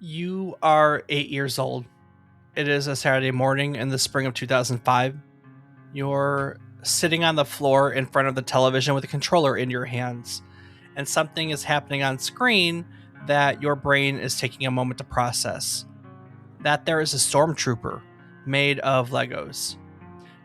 You are 8 years old. It is a Saturday morning in the spring of 2005. You're sitting on the floor in front of the television with a controller in your hands, and something is happening on screen that your brain is taking a moment to process. That there is a stormtrooper made of Legos.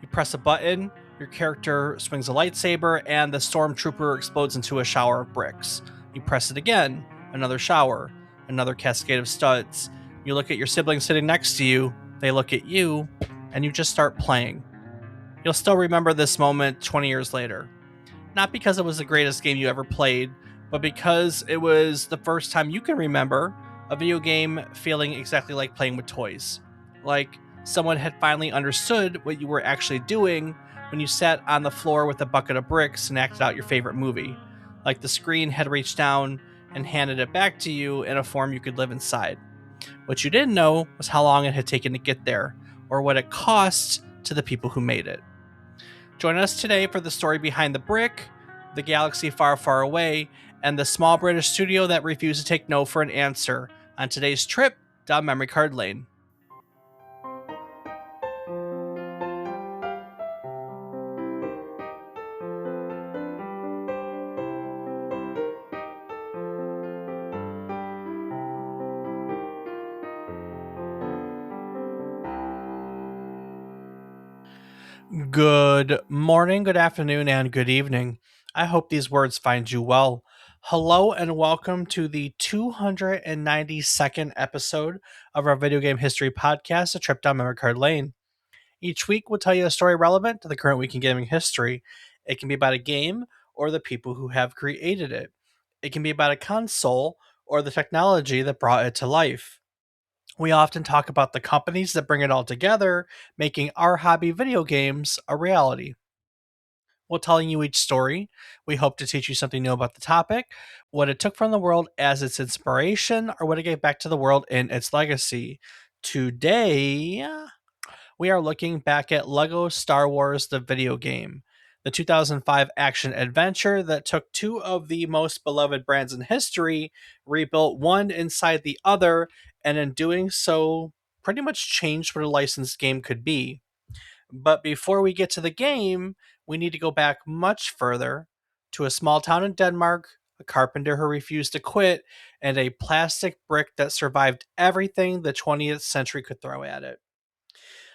You press a button, your character swings a lightsaber, and the stormtrooper explodes into a shower of bricks. You press it again, another shower, another cascade of studs. You look at your sibling sitting next to you, they look at you, and you just start playing. You'll still remember this moment 20 years later. Not because it was the greatest game you ever played, but because it was the first time you can remember a video game feeling exactly like playing with toys. Like someone had finally understood what you were actually doing when you sat on the floor with a bucket of bricks and acted out your favorite movie. Like the screen had reached down and handed it back to you in a form you could live inside. What you didn't know was how long it had taken to get there, or what it cost to the people who made it. Join us today for the story behind the brick, the galaxy far, far away, and the small British studio that refused to take no for an answer on today's trip down memory card lane. Good morning, good afternoon, and good evening. I hope these words find you well. Hello, and welcome to the 292nd episode of our video game history podcast, A Trip Down Memory Card Lane. Each week, we'll tell you a story relevant to the current week in gaming history. It can be about a game or the people who have created it. It can be about a console or the technology that brought it to life. We often talk about the companies that bring it all together, making our hobby video games a reality. While telling you each story, we hope to teach you something new about the topic, what it took from the world as its inspiration, or what it gave back to the world in its legacy. Today, we are looking back at Lego Star Wars the video game, the 2005 action adventure that took two of the most beloved brands in history, rebuilt one inside the other, and in doing so, pretty much changed what a licensed game could be. But before we get to the game, we need to go back much further to a small town in Denmark, a carpenter who refused to quit, and a plastic brick that survived everything the 20th century could throw at it.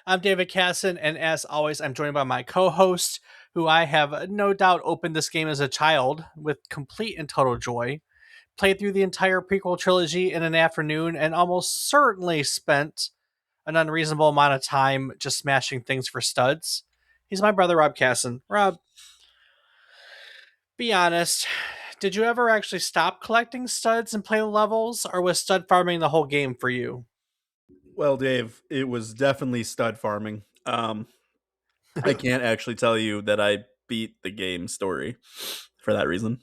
I'm David Casson, and as always, I'm joined by my co-host, who I have no doubt opened this game as a child with complete and total joy, played through the entire prequel trilogy in an afternoon, and almost certainly spent an unreasonable amount of time just smashing things for studs. He's my brother, Rob Casson. Rob, be honest, did you ever actually stop collecting studs and play the levels, or was stud farming the whole game for you? Well, Dave, it was definitely stud farming. I can't actually tell you that I beat the game story for that reason.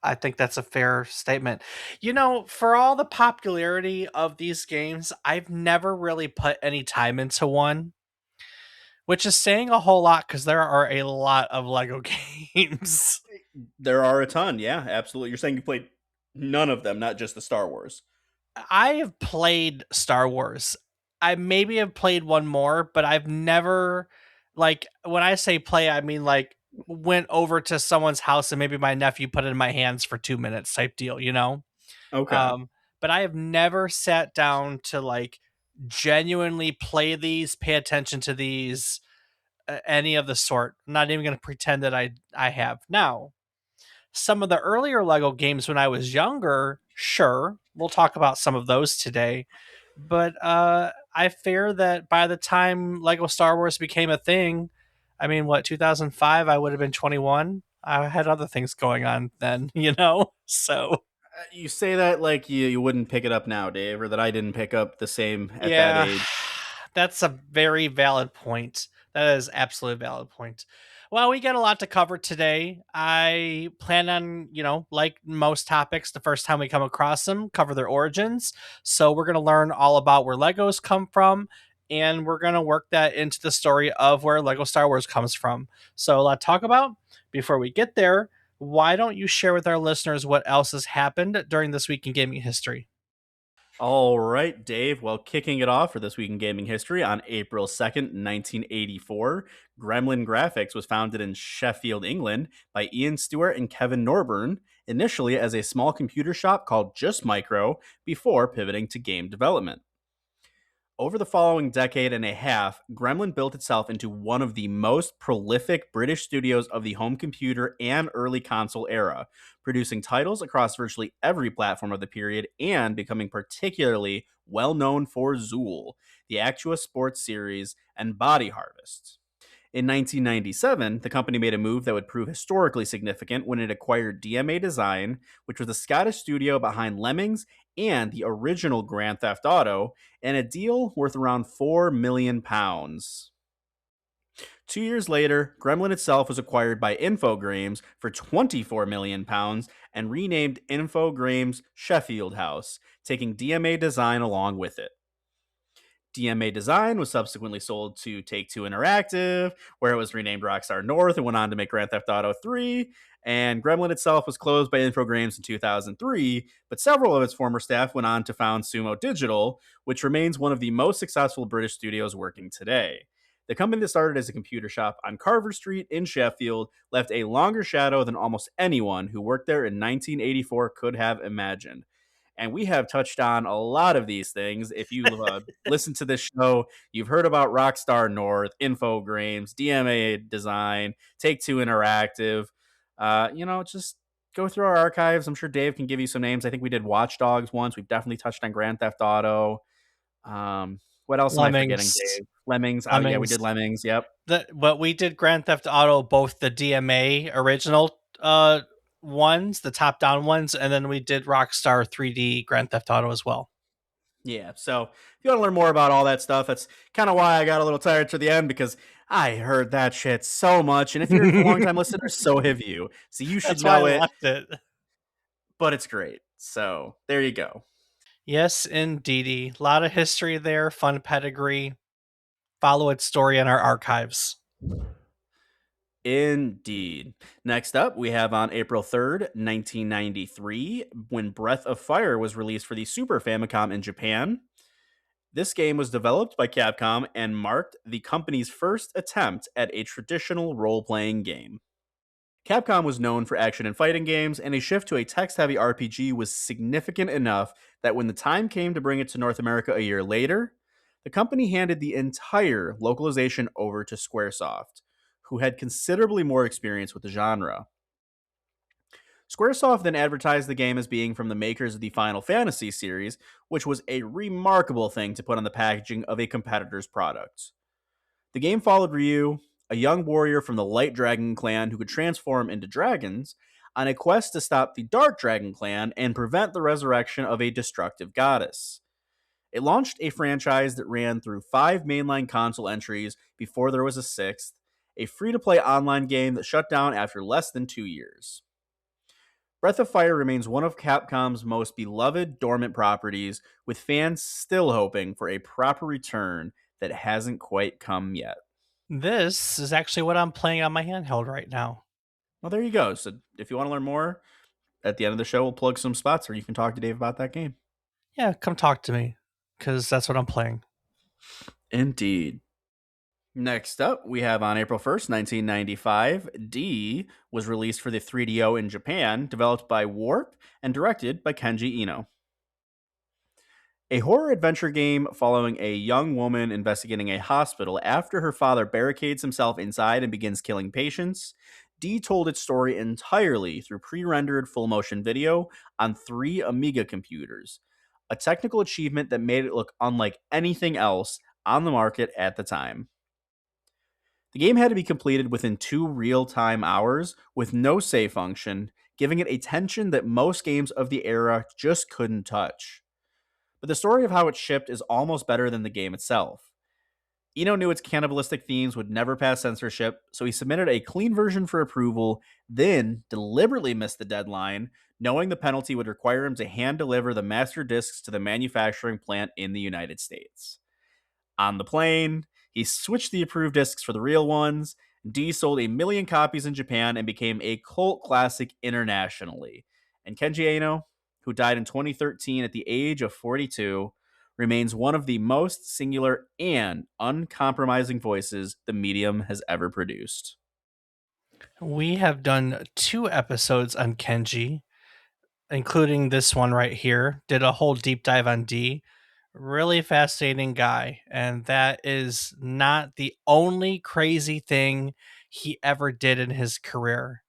I think that's a fair statement. You know, for all the popularity of these games, I've never really put any time into one, which is saying a whole lot because there are a lot of Lego games. There are a ton, yeah, absolutely. You're saying you played none of them, not just the Star Wars. I have played Star Wars. I maybe have played one more, but I've never, like, when I say play, I mean like went over to someone's house and maybe my nephew put it in my hands for 2 minutes type deal, you know? Okay. Um, but I have never sat down to like genuinely play these, pay attention to these, any of the sort. I'm not even going to pretend that I have. Now, some of the earlier Lego games when I was younger, sure, we'll talk about some of those today. But I fear that by the time Lego Star Wars became a thing, I mean, what, 2005, I would have been 21. I had other things going on then, you know? So, You say that like you wouldn't pick it up now, Dave, or that I didn't pick up the same at that yeah, age. that's a very valid point. That is absolutely a valid point. Well, we got a lot to cover today. I plan on, like most topics, the first time we come across them, cover their origins. So we're going to learn all about where Legos come from, and we're going to work that into the story of where Lego Star Wars comes from. So a lot to talk about. Before we get there, why don't you share with our listeners what else has happened during this week in gaming history? All right, Dave. Well, kicking it off for this week in gaming history on April 2nd, 1984, Gremlin Graphics was founded in Sheffield, England by Ian Stewart and Kevin Norburn, initially as a small computer shop called Just Micro, before pivoting to game development. Over the following decade and a half, Gremlin built itself into one of the most prolific British studios of the home computer and early console era, producing titles across virtually every platform of the period and becoming particularly well known for Zool, the Actua Sports series, and Body Harvest. In 1997, the company made a move that would prove historically significant when it acquired DMA Design, which was the Scottish studio behind Lemmings and the original Grand Theft Auto, in a deal worth around £4 million. 2 years later, Gremlin itself was acquired by Infogrames for £24 million and renamed Infogrames Sheffield House, taking DMA Design along with it. DMA Design was subsequently sold to Take-Two Interactive, where it was renamed Rockstar North and went on to make Grand Theft Auto 3. And Gremlin itself was closed by Infogrames in 2003, but several of its former staff went on to found Sumo Digital, which remains one of the most successful British studios working today. The company that started as a computer shop on Carver Street in Sheffield left a longer shadow than almost anyone who worked there in 1984 could have imagined. And we have touched on a lot of these things. If you listen to this show, you've heard about Rockstar North, Infogrames, DMA Design, Take-Two Interactive. Just go through our archives. I'm sure Dave can give you some names. I think we did Watch Dogs once. We've definitely touched on Grand Theft Auto. What else am I forgetting, Lemmings. Dave? Lemmings. Oh, yeah, we Lemmings. did Lemmings. Yep. But we did Grand Theft Auto, both the DMA original ones, the top down ones, and then we did Rockstar 3D Grand Theft Auto as well. Yeah. So if you want to learn more about all that stuff, that's kind of why I got a little tired to the end because I heard that shit so much. And if you're a long time listener, so have you. So you should That's why I know it, left it. but it's great. So there you go. Yes, indeedy. A lot of history there, fun pedigree. Follow its story in our archives. Indeed. Next up, we have on April 3rd, 1993, when Breath of Fire was released for the Super Famicom in Japan. This game was developed by Capcom and marked the company's first attempt at a traditional role playing game. Capcom was known for action and fighting games, and a shift to a text heavy RPG was significant enough that when the time came to bring it to North America a year later, the company handed the entire localization over to Squaresoft, who had considerably more experience with the genre. Squaresoft then advertised the game as being from the makers of the Final Fantasy series, which was a remarkable thing to put on the packaging of a competitor's product. The game followed Ryu, a young warrior from the Light Dragon clan who could transform into dragons, on a quest to stop the Dark Dragon clan and prevent the resurrection of a destructive goddess. It launched a franchise that ran through 5 mainline console entries before there was a sixth, a free to play online game that shut down after less than 2 years. Breath of Fire remains one of Capcom's most beloved dormant properties, with fans still hoping for a proper return that hasn't quite come yet. This is actually what I'm playing on my handheld right now. Well, there you go. So if you want to learn more, at the end of the show, we'll plug some spots where you can talk to Dave about that game. Yeah, come talk to me, because that's what I'm playing. Indeed. Next up, we have on April 1st, 1995, D was released for the 3DO in Japan, developed by Warp and directed by Kenji Ino. A horror adventure game following a young woman investigating a hospital after her father barricades himself inside and begins killing patients. D told its story entirely through pre rendered full motion video on 3 Amiga computers, a technical achievement that made it look unlike anything else on the market at the time. The game had to be completed within 2 real time hours with no save function, giving it a tension that most games of the era just couldn't touch. But the story of how it shipped is almost better than the game itself. Eno knew its cannibalistic themes would never pass censorship, so he submitted a clean version for approval, then deliberately missed the deadline, knowing the penalty would require him to hand deliver the master discs to the manufacturing plant in the United States. On the plane, he switched the approved discs for the real ones. D sold 1 million copies in Japan and became a cult classic internationally. And Kenji Eno, who died in 2013 at the age of 42, remains one of the most singular and uncompromising voices the medium has ever produced. We have done 2 episodes on Kenji, including this one right here. Did a whole deep dive on D. Really fascinating guy. And that is not the only crazy thing he ever did in his career.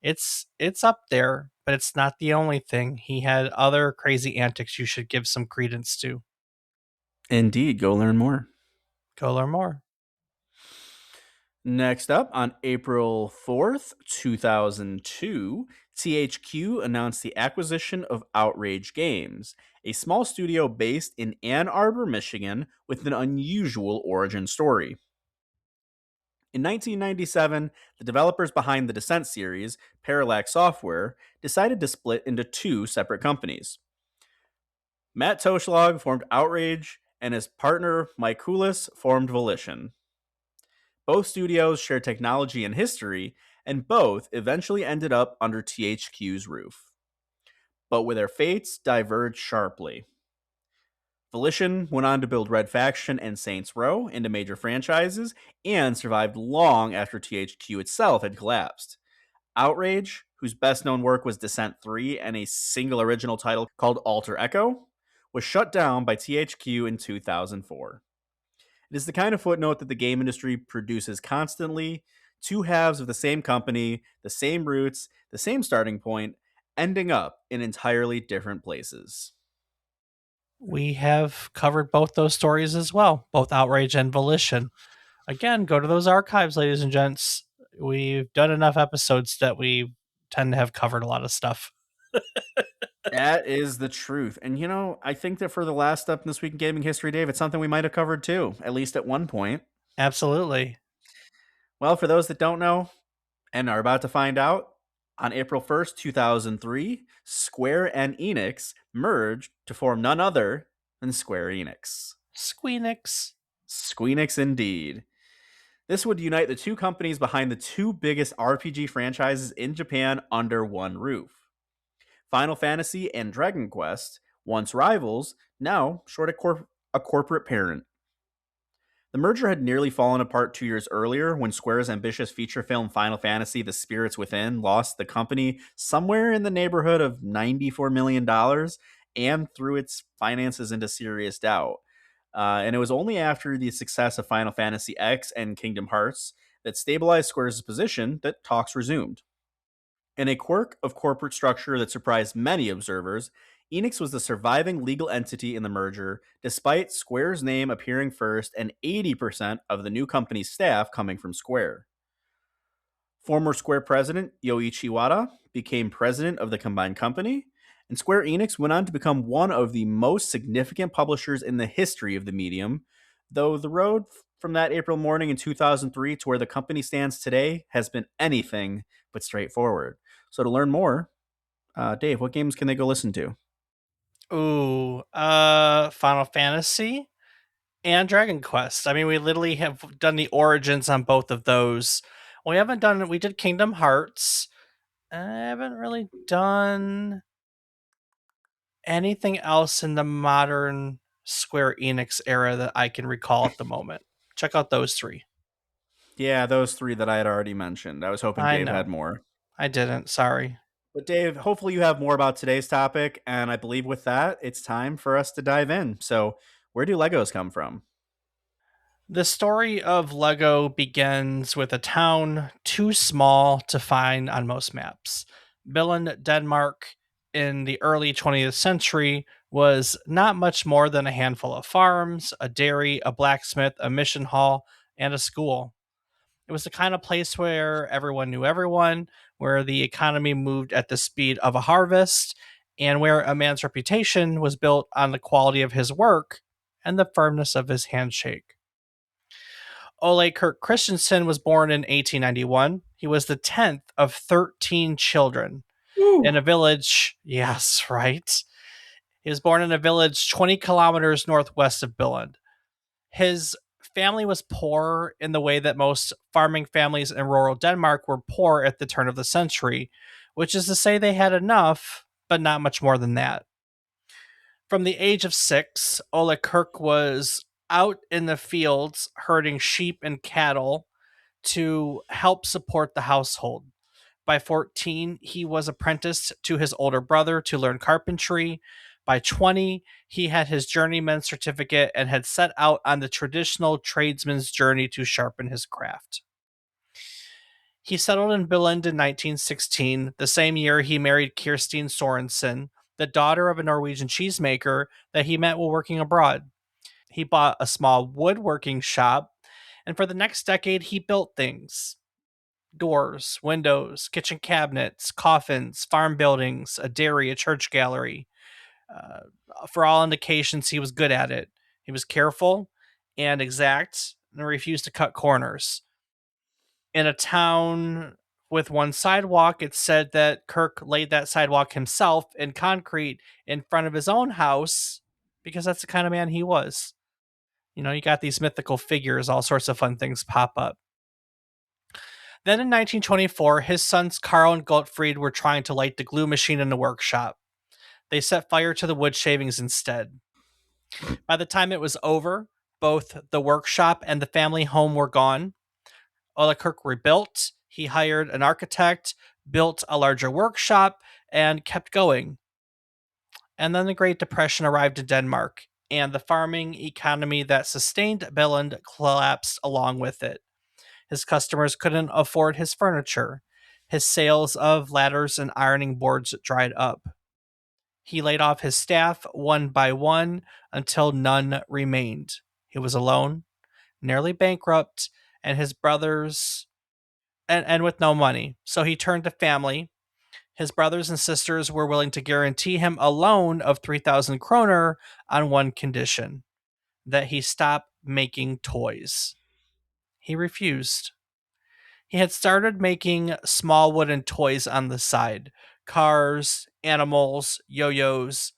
It's up there, but it's not the only thing. He had other crazy antics you should give some credence to. Indeed, go learn more. Go learn more. Next up, on April 4th, 2002, THQ announced the acquisition of Outrage Games, a small studio based in Ann Arbor, Michigan, with an unusual origin story. In 1997, the developers behind the Descent series, Parallax Software, decided to split into 2 separate companies. Matt Toshlag formed Outrage, and his partner, Mike Koulis, formed Volition. Both studios share technology and history, and both eventually ended up under THQ's roof. But where their fates diverged sharply. Volition went on to build Red Faction and Saints Row into major franchises and survived long after THQ itself had collapsed. Outrage, whose best known work was Descent 3 and a single original title called Alter Echo, was shut down by THQ in 2004. It is the kind of footnote that the game industry produces constantly: 2 halves of the same company, the same roots, the same starting point, ending up in entirely different places. We have covered both those stories as well, both Outrage and Volition. Again, go to those archives, ladies and gents. We've done enough episodes that we tend to have covered a lot of stuff. That is the truth. And I think that for the last step in This Week in Gaming History, Dave, it's something we might have covered too, at least at one point. Absolutely. Well, for those that don't know and are about to find out, on April 1st, 2003, Square and Enix merged to form none other than Square Enix. Squeenix. Squeenix indeed. This would unite the 2 companies behind the 2 biggest RPG franchises in Japan under one roof. Final Fantasy and Dragon Quest, once rivals, now short a corporate parent. The merger had nearly fallen apart 2 years earlier when Square's ambitious feature film Final Fantasy The Spirits Within lost the company somewhere in the neighborhood of $94 million and threw its finances into serious doubt. And it was only after the success of Final Fantasy X and Kingdom Hearts that stabilized Square's position that talks resumed. In a quirk of corporate structure that surprised many observers, Enix was the surviving legal entity in the merger, despite Square's name appearing first and 80% of the new company's staff coming from Square. Former Square president Yoichi Wada became president of the combined company, and Square Enix went on to become one of the most significant publishers in the history of the medium, though the road from that April morning in 2003 to where the company stands today has been anything but straightforward. So to learn more, Dave, what games can they go listen to? Ooh, Final Fantasy and Dragon Quest. I mean, we literally have done the origins on both of those. We haven't done, we did Kingdom Hearts. I haven't really done anything else in the modern Square Enix era that I can recall at the moment. Check out those 3. Yeah, those 3 that I had already mentioned. I was hoping I Dave had know. more. I didn't. Sorry. But Dave, hopefully you have more about today's topic, and I believe with that, it's time for us to dive in. So, where do Legos come from? The story of Lego begins with a town too small to find on most maps. Billund, Denmark, in the early 20th century, was not much more than a handful of farms, a dairy, a blacksmith, a mission hall, and a school. It was the kind of place where everyone knew everyone, where the economy moved at the speed of a harvest, and where a man's reputation was built on the quality of his work and the firmness of his handshake. Ole Kirk Christiansen was born in 1891. He was the 10th of 13 children in Woo. a village. Yes, right. He was born in a village 20 kilometers northwest of Billund. His family was poor in the way that most farming families in rural Denmark were poor at the turn of the century, which is to say they had enough, but not much more than that. From the age of 6, Ole Kirk was out in the fields herding sheep and cattle to help support the household. By 14, he was apprenticed to his older brother to learn carpentry. By 20, he had his journeyman certificate and had set out on the traditional tradesman's journey to sharpen his craft. He settled in Billund in 1916, the same year he married Kirstine Sorensen, the daughter of a Norwegian cheesemaker that he met while working abroad. He bought a small woodworking shop, and for the next decade, he built things: doors, windows, kitchen cabinets, coffins, farm buildings, a dairy, a church gallery. Uh, for all indications, he was good at it. He was careful and exact and refused to cut corners. In a town with one sidewalk, it's said that Kirk laid that sidewalk himself in concrete in front of his own house because that's the kind of man he was. You know, you got these mythical figures, all sorts of fun things pop up. Then in 1924, his sons Carl and Gottfried were trying to light the glue machine in the workshop. They set fire to the wood shavings instead. By the time it was over, both the workshop and the family home were gone. Ole Kirk rebuilt. He hired an architect, built a larger workshop, and kept going. And then the Great Depression arrived in Denmark, and the farming economy that sustained Billund collapsed along with it. His customers couldn't afford his furniture. His sales of ladders and ironing boards dried up. He laid off his staff one by one until none remained. He was alone, nearly bankrupt, and his brothers and with no money. So he turned to family. His brothers and sisters were willing to guarantee him a loan of 3,000 kroner on one condition: that he stop making toys. He refused. He had started making small wooden toys on the side: cars, animals, yo yo's,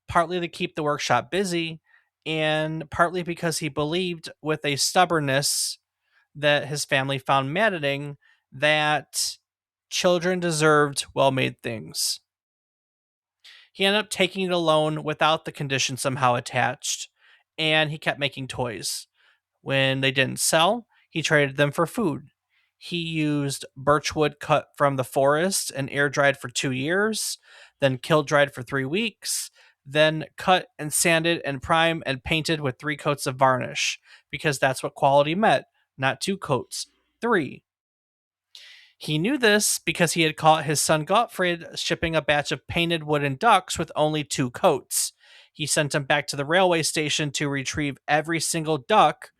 partly to keep the workshop busy, and partly because he believed, with a stubbornness that his family found maddening, that children deserved well made things. He ended up taking the loan without the condition somehow attached, and he kept making toys. When they didn't sell, he traded them for food. He used birchwood cut from the forest and air dried for 2 years, then kiln dried for 3 weeks, then cut and sanded and primed and painted with 3 coats of varnish, because that's what quality meant, not 2 coats, three. He knew this because he had caught his son Gottfried shipping a batch of painted wooden ducks with only 2 coats. He sent him back to the railway station to retrieve every single duck,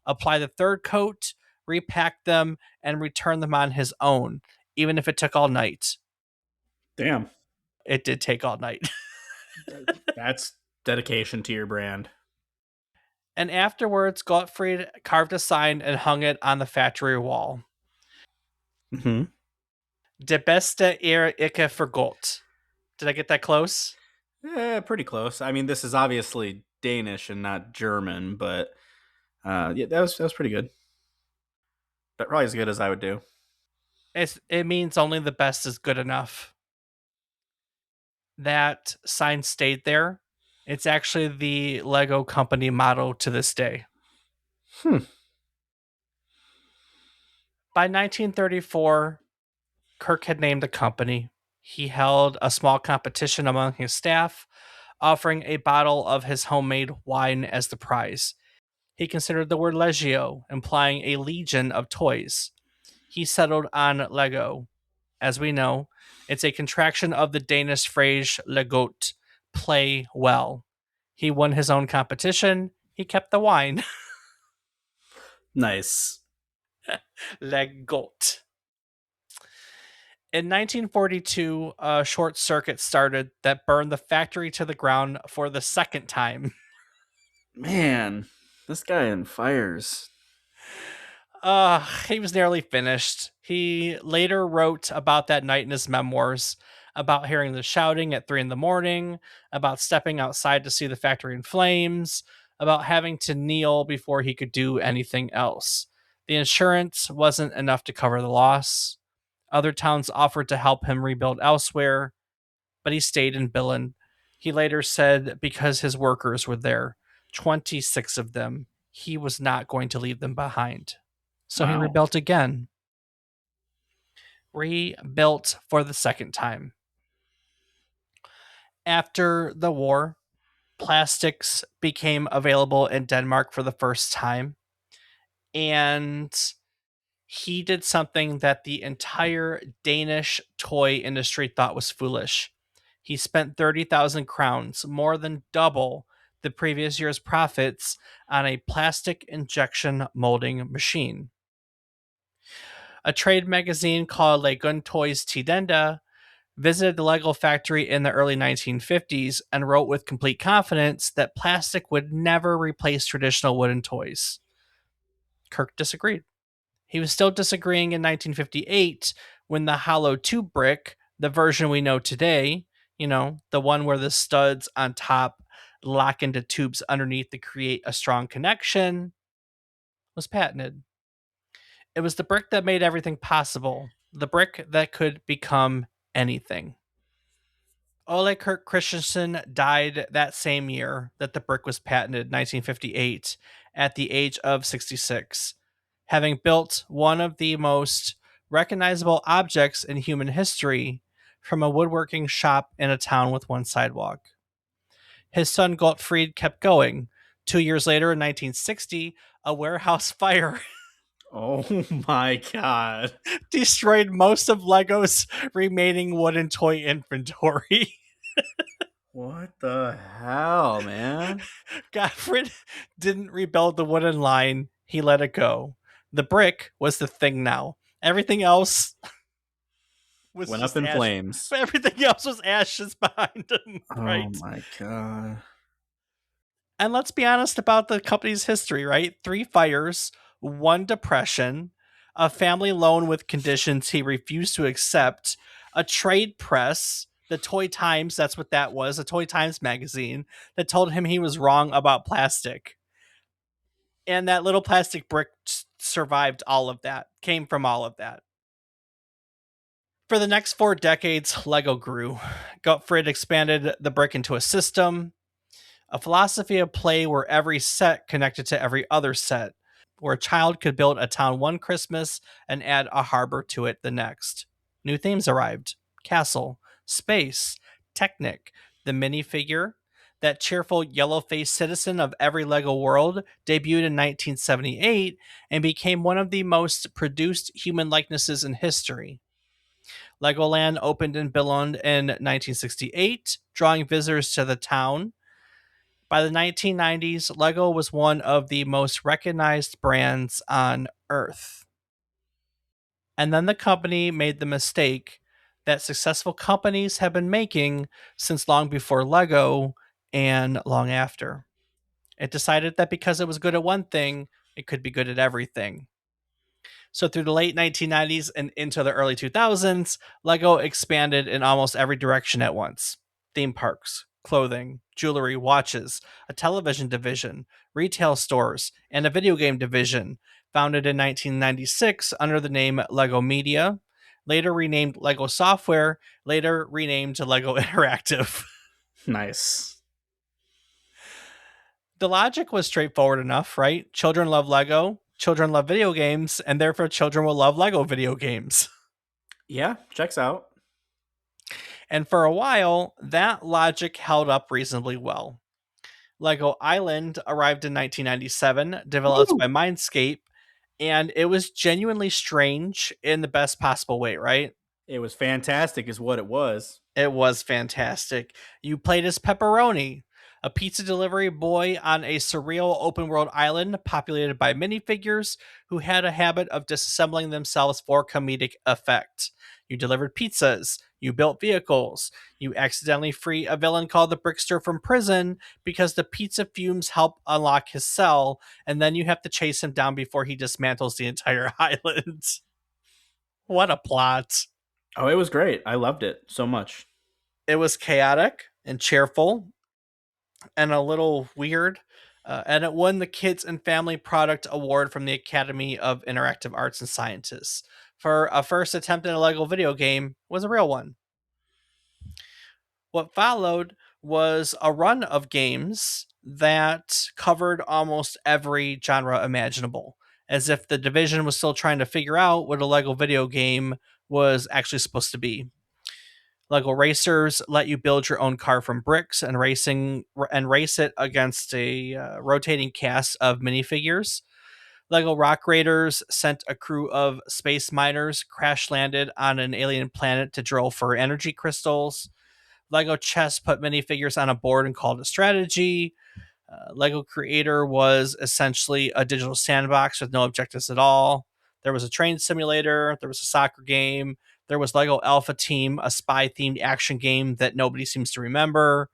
apply the 3rd coat, repack them, and return them on his own, even if it took all night. Damn. It did take all night. That's dedication to your brand. And afterwards, Gottfried carved a sign and hung it on the factory wall. Mm-hmm. De beste eer ikke forgot. Did I get that close? Pretty close. I mean, this is obviously Danish and not German, but yeah, that was pretty good. But probably as good as I would do. It means only the best is good enough. That sign stayed there. It's actually the Lego company motto to this day. By 1934, Kirk had named a company. He held a small competition among his staff, offering a bottle of his homemade wine as the prize. He considered the word legio, implying a legion of toys. He settled on Lego. As we know, it's a contraction of the Danish phrase legot, play well. He won his own competition. He kept the wine. Nice. Legot. In 1942, a short circuit started that burned the factory to the ground for the second time. Man, this guy in fires. He was nearly finished. He later wrote about that night in his memoirs, about hearing the shouting at 3 a.m, about stepping outside to see the factory in flames, about having to kneel before he could do anything else. The insurance wasn't enough to cover the loss. Other towns offered to help him rebuild elsewhere, but he stayed in Billund. He later said because his workers were there, 26 of them, he was not going to leave them behind. So he Wow. rebuilt again, rebuilt for the second time. After the war, plastics became available in Denmark for the first time, and he did something that the entire Danish toy industry thought was foolish. He spent 30,000 crowns, more than double the previous year's profits, on a plastic injection molding machine. A trade magazine called Le Gun Toys Tidenda visited the Lego factory in the early 1950s and wrote with complete confidence that plastic would never replace traditional wooden toys. Kirk disagreed. He was still disagreeing in 1958 when the hollow tube brick, the version we know today, the one where the studs on top lock into tubes underneath to create a strong connection, was patented. It was the brick that made everything possible, the brick that could become anything. Ole Kirk Christiansen died that same year that the brick was patented, 1958, at the age of 66, having built one of the most recognizable objects in human history from a woodworking shop in a town with one sidewalk. His son Gottfried kept going. 2 years later, in 1960, a warehouse fire Oh my god. destroyed most of Lego's remaining wooden toy inventory. What the hell, man? Gottfried didn't rebuild the wooden line, he let it go. The brick was the thing now. Everything else was Went up just in ash. flames. Everything else was ashes behind him, Oh right? my god. And let's be honest about the company's history, right? 3 fires, one depression, a family loan with conditions he refused to accept, a trade press, the Toy Times, that's what that was, a Toy Times magazine that told him he was wrong about plastic. And that little plastic brick survived all of that, came from all of that. For the next 4 decades, Lego grew. Gottfried expanded the brick into a system, a philosophy of play where every set connected to every other set, where a child could build a town one Christmas and add a harbor to it the next. New themes arrived: castle, space, Technic, the minifigure. That cheerful yellow faced citizen of every Lego world debuted in 1978 and became one of the most produced human likenesses in history. Legoland opened in Billund in 1968, drawing visitors to the town. By the 1990s, Lego was one of the most recognized brands on Earth. And then the company made the mistake that successful companies have been making since long before Lego and long after. It decided that because it was good at one thing, it could be good at everything. So through the late 1990s and into the early 2000s, Lego expanded in almost every direction at once: theme parks, clothing, jewelry, watches, a television division, retail stores, and a video game division, founded in 1996 under the name Lego Media, later renamed Lego Software, later renamed to Lego Interactive. Nice. The logic was straightforward enough, right? Children love Lego, children love video games, and therefore children will love Lego video games. Yeah, checks out. And for a while, that logic held up reasonably well. Lego Island arrived in 1997, developed Woo! by Mindscape, and it was genuinely strange in the best possible way, right? It was fantastic, is what it was. It was fantastic. You played as Pepperoni, a pizza delivery boy on a surreal open world island populated by minifigures who had a habit of disassembling themselves for comedic effect. You delivered pizzas, you built vehicles, you accidentally free a villain called the Brickster from prison because the pizza fumes help unlock his cell, and then you have to chase him down before he dismantles the entire island. What a plot. Oh, it was great. I loved it so much. It was chaotic and cheerful and a little weird. And it won the Kids and Family Product Award from the Academy of Interactive Arts and Sciences. For a first attempt at a Lego video game, was a real one. What followed was a run of games that covered almost every genre imaginable, as if the division was still trying to figure out what a Lego video game was actually supposed to be. Lego Racers let you build your own car from bricks and race it against a rotating cast of minifigures. Lego Rock Raiders sent a crew of space miners crash landed on an alien planet to drill for energy crystals. Lego Chess put minifigures on a board and called it strategy. Lego Creator was essentially a digital sandbox with no objectives at all. There was a train simulator, there was a soccer game, there was Lego Alpha Team, a spy themed action game that nobody seems to remember.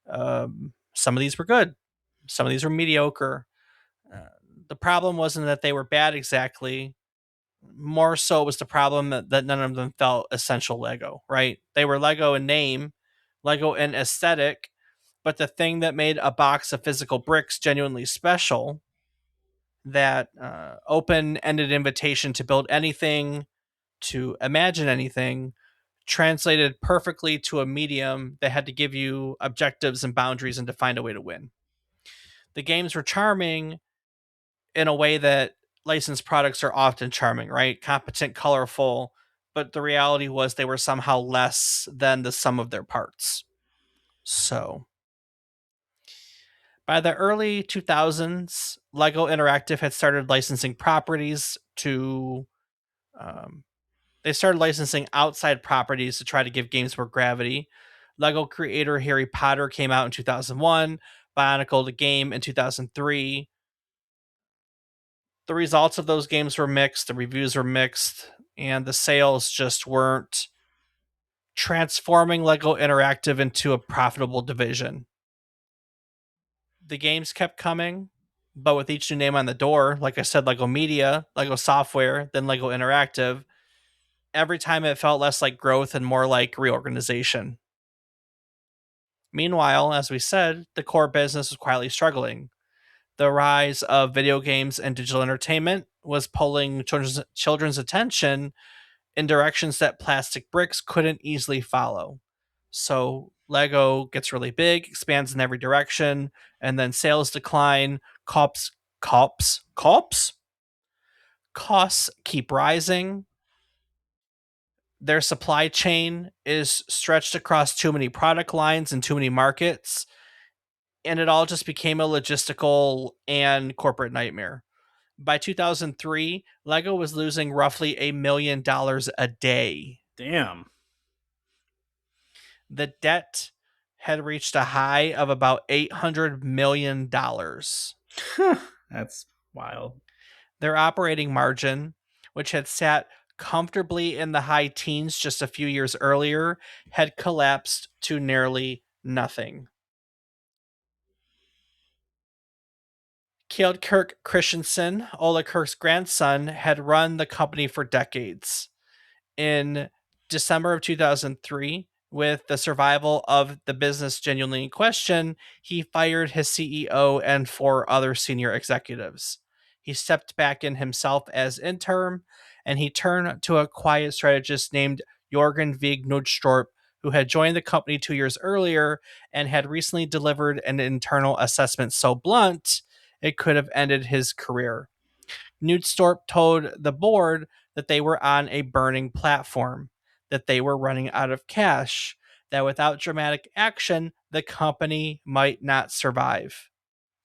Some of these were good, some of these were mediocre. Uh, the problem wasn't that they were bad exactly. More so was the problem that none of them felt essential Lego, right? They were Lego in name, Lego in aesthetic, but the thing that made a box of physical bricks genuinely special, that open ended invitation to build anything, to imagine anything, translated perfectly to a medium that had to give you objectives and boundaries and to find a way to win. The games were charming in a way that licensed products are often charming, right? Competent, colorful, but the reality was they were somehow less than the sum of their parts. So, by the early 2000s, Lego Interactive had started licensing properties to. Um, they started licensing outside properties to try to give games more gravity. Lego creator Harry Potter came out in 2001, Bionicle the Game in 2003. The results of those games were mixed, the reviews were mixed, and the sales just weren't transforming Lego Interactive into a profitable division. The games kept coming, but with each new name on the door, like I said, Lego Media, Lego Software, then Lego Interactive, every time it felt less like growth and more like reorganization. Meanwhile, as we said, the core business was quietly struggling. The rise of video games and digital entertainment was pulling children's attention in directions that plastic bricks couldn't easily follow. So Lego gets really big, expands in every direction, and then sales decline, cops, costs keep rising. Their supply chain is stretched across too many product lines and too many markets, and it all just became a logistical and corporate nightmare. By 2003, Lego was losing roughly $1 million a day. Damn. The debt had reached a high of about $800 million. That's wild. Their operating margin, which had sat comfortably in the high teens just a few years earlier, had collapsed to nearly nothing. Ole Kirk Christiansen, Ole Kirk's grandson, had run the company for decades. In December of 2003, with the survival of the business genuinely in question, he fired his CEO and four other senior executives. He stepped back in himself as interim, and he turned to a quiet strategist named Jorgen Vig Nudstorp, who had joined the company 2 years earlier and had recently delivered an internal assessment so blunt it could have ended his career. Nudstorp told the board that they were on a burning platform, that they were running out of cash, that without dramatic action, the company might not survive.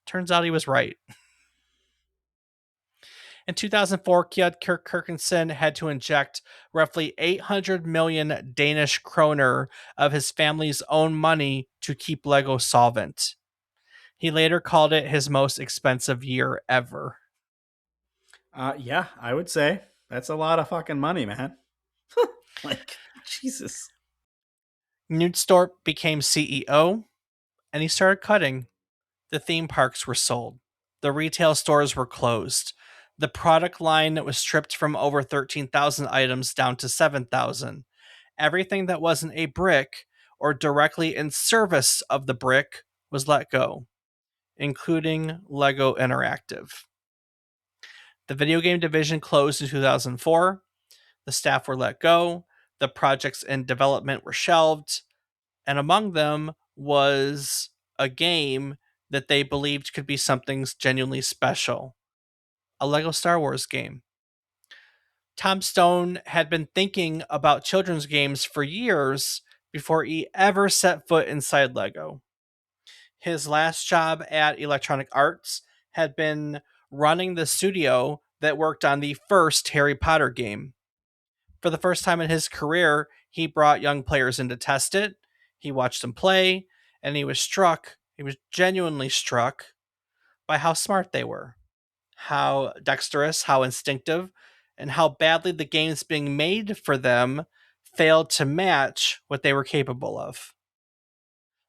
Turns out he was right. In 2004, Kjeld Kirkensen had to inject roughly 800 million Danish kroner of his family's own money to keep Lego solvent. He later called it his most expensive year ever. Yeah, I would say that's a lot of fucking money, man. Like, Jesus. Nudstorp became CEO, and he started cutting. The theme parks were sold. The retail stores were closed. The product line was stripped from over 13,000 items down to 7,000. Everything that wasn't a brick or directly in service of the brick was let go, including Lego Interactive. The video game division closed in 2004. The staff were let go. The projects in development were shelved. And among them was a game that they believed could be something genuinely special, a Lego Star Wars game. Tom Stone had been thinking about children's games for years before he ever set foot inside Lego. His last job at Electronic Arts had been running the studio that worked on the first Harry Potter game. For the first time in his career, he brought young players in to test it. He watched them play, and he was genuinely struck by how smart they were, how dexterous, how instinctive, and how badly the games being made for them failed to match what they were capable of.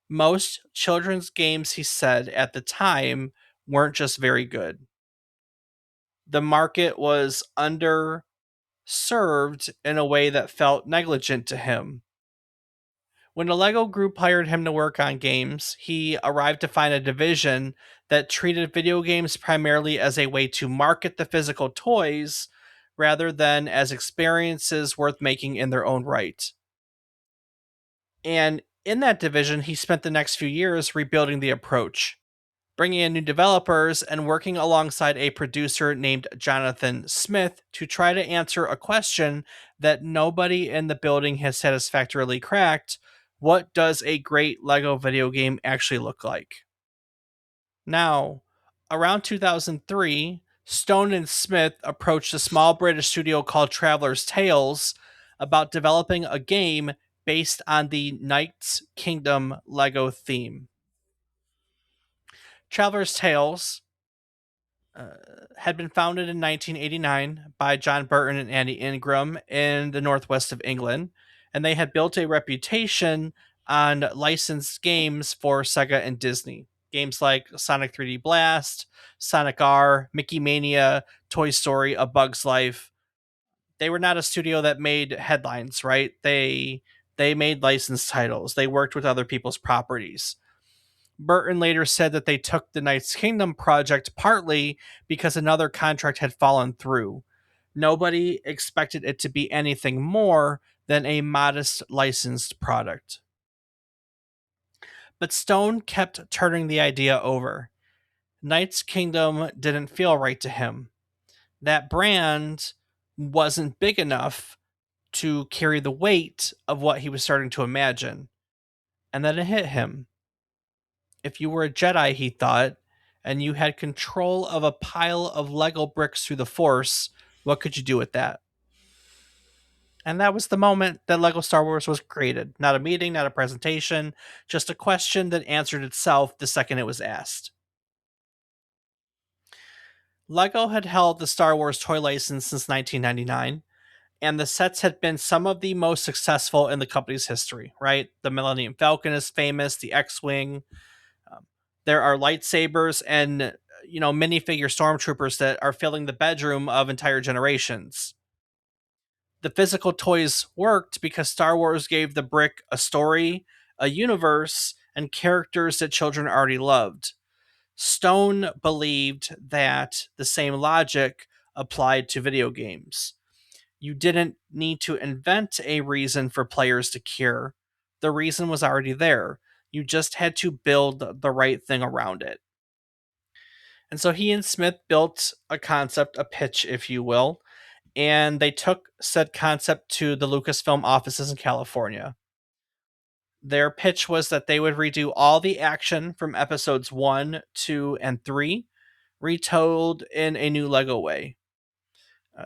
Most children's games, he said, at the time weren't just very good. The market was underserved in a way that felt negligent to him. When the Lego group hired him to work on games, he arrived to find a division that treated video games primarily as a way to market the physical toys rather than as experiences worth making in their own right. And in that division, he spent the next few years rebuilding the approach, bringing in new developers and working alongside a producer named Jonathan Smith to try to answer a question that nobody in the building has satisfactorily cracked. What does a great Lego video game actually look like? Now, around 2003, Stone and Smith approached a small British studio called Traveller's Tales about developing a game based on the Knight's Kingdom Lego theme. Traveller's Tales uh, had been founded in 1989 by John Burton and Andy Ingram in the northwest of England, and they had built a reputation on licensed games for Sega and Disney. Games like Sonic 3D Blast, Sonic R, Mickey Mania, Toy Story, A Bug's Life. They were not a studio that made headlines, right? They made licensed titles. They worked with other people's properties. Burton later said that they took the Knight's Kingdom project partly because another contract had fallen through. Nobody expected it to be anything more than a modest licensed product. But Stone kept turning the idea over. Knight's Kingdom didn't feel right to him. That brand wasn't big enough to carry the weight of what he was starting to imagine. And then it hit him. If you were a Jedi, he thought, and you had control of a pile of Lego bricks through the Force, what could you do with that? And that was the moment that Lego Star Wars was created. Not a meeting, not a presentation, just a question that answered itself the second it was asked. Lego had held the Star Wars toy license since 1999, and the sets had been some of the most successful in the company's history, right? The Millennium Falcon is famous, the X-Wing. Um, there are lightsabers and minifigure stormtroopers that are filling the bedroom of entire generations. The physical toys worked because Star Wars gave the brick a story, a universe, and characters that children already loved. Stone believed that the same logic applied to video games. You didn't need to invent a reason for players to care. The reason was already there. You just had to build the right thing around it. And so he and Smith built a concept, a pitch, if you will, and they took said concept to the Lucasfilm offices in California. Their pitch was that they would redo all the action from episodes 1, 2, and 3, retold in a new Lego way.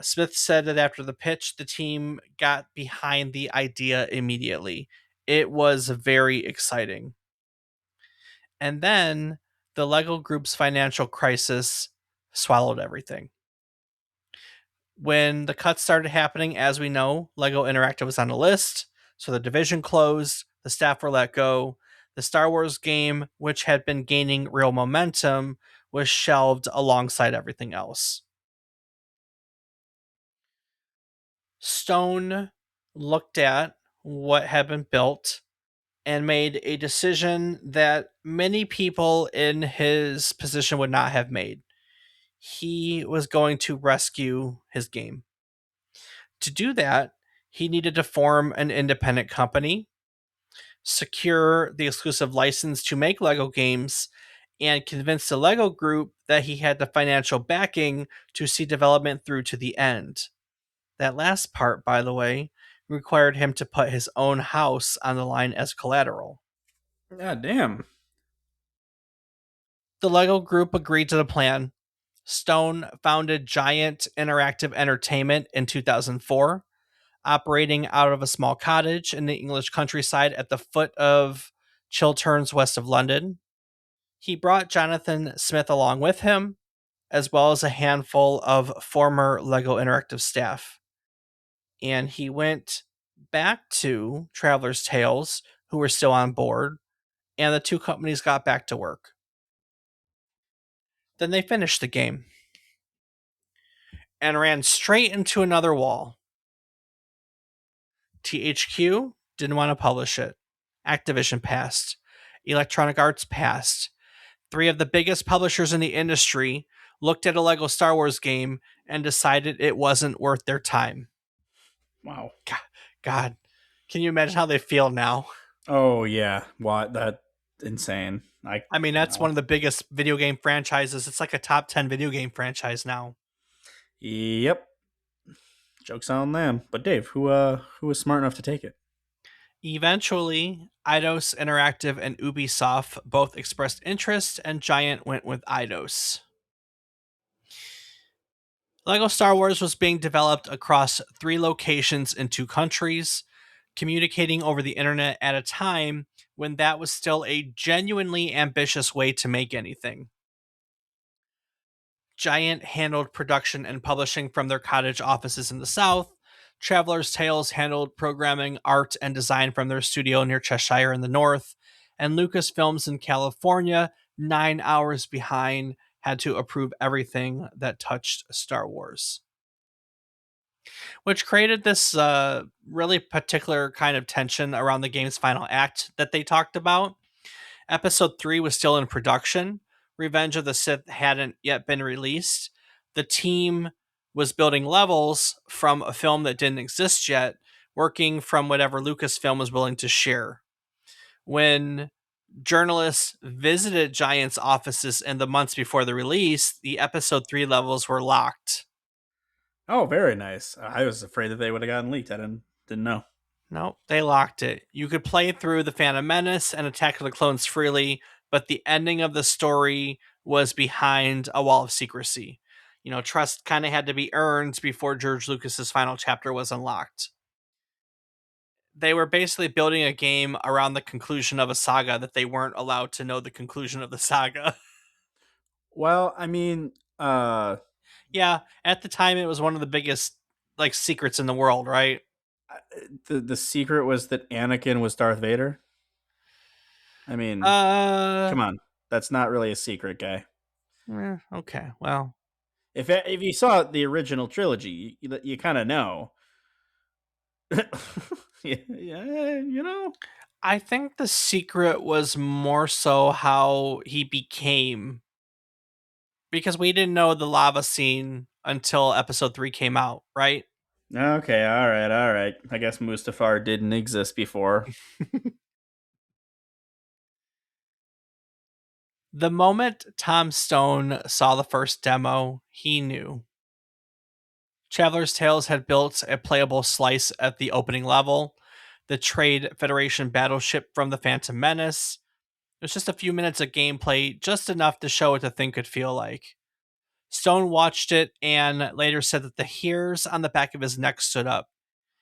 Smith said that after the pitch, the team got behind the idea immediately. It was very exciting. And then the Lego Group's financial crisis swallowed everything. When the cuts started happening, as we know, Lego Interactive was on the list, so the division closed, the staff were let go. The Star Wars game, which had been gaining real momentum, was shelved alongside everything else. Stone looked at what had been built and made a decision that many people in his position would not have made. He was going to rescue his game. To do that, he needed to form an independent company. secure the exclusive license to make Lego games, and convince the Lego group that he had the financial backing to see development through to the end. That last part, by the way, required him to put his own house on the line as collateral. God damn. The Lego group agreed to the plan. Stone founded Giant Interactive Entertainment in 2004, operating out of a small cottage in the English countryside at the foot of Chilterns, west of London. He brought Jonathan Smith along with him, as well as a handful of former LEGO Interactive staff. And he went back to Traveler's Tales, who were still on board, and the two companies got back to work. Then they finished the game and ran straight into another wall. THQ didn't want to publish it. Activision passed. Electronic Arts passed. Three of the biggest publishers in the industry looked at a Lego Star Wars game and decided it wasn't worth their time. Wow. God, can you imagine how they feel now? Oh yeah. What? That insane. I mean, that's No. one of the biggest video game franchises. It's like a top 10 video game franchise now. Yep. Joke's on them. But Dave, who was smart enough to take it? Eventually, Eidos Interactive and Ubisoft both expressed interest, and Giant went with Eidos. LEGO Star Wars was being developed across 3 locations in 2 countries, communicating over the internet at a time when that was still a genuinely ambitious way to make anything. Giant handled production and publishing from their cottage offices in the south. Traveler's Tales handled programming, art, and design from their studio near Cheshire in the north. And Lucasfilms in California, 9 hours behind, had to approve everything that touched Star Wars. Which created this really particular kind of tension around the game's final act that they talked about. Episode 3 was still in production. Revenge of the Sith hadn't yet been released. The team was building levels from a film that didn't exist yet, working from whatever Lucasfilm was willing to share. When journalists visited Giant's offices in the months before the release, the episode 3 levels were locked. Oh, very nice. I was afraid that they would have gotten leaked. I didn't know. No, they locked it. You could play through the Phantom Menace and Attack of the Clones freely, but the ending of the story was behind a wall of secrecy. You know, trust kind of had to be earned before George Lucas's final chapter was unlocked. They were basically building a game around the conclusion of a saga that they weren't allowed to know the conclusion of the saga. Well, I mean, Yeah, at the time it was one of the biggest like secrets in the world, right? the secret was that Anakin was Darth Vader. I mean, Uh, come on, that's not really a secret, guy. okay. Well, If you saw the original trilogy, you kind of know. Yeah, you know. I think the secret was more so how he became, because we didn't know the lava scene until episode 3 came out, right? Okay, all right, all right. I guess Mustafar didn't exist before. The moment Tom Stone saw the first demo, he knew. Traveler's Tales had built a playable slice at the opening level, the Trade Federation battleship from the Phantom Menace. It was just a few minutes of gameplay, just enough to show what the thing could feel like. Stone watched it and later said that the hairs on the back of his neck stood up.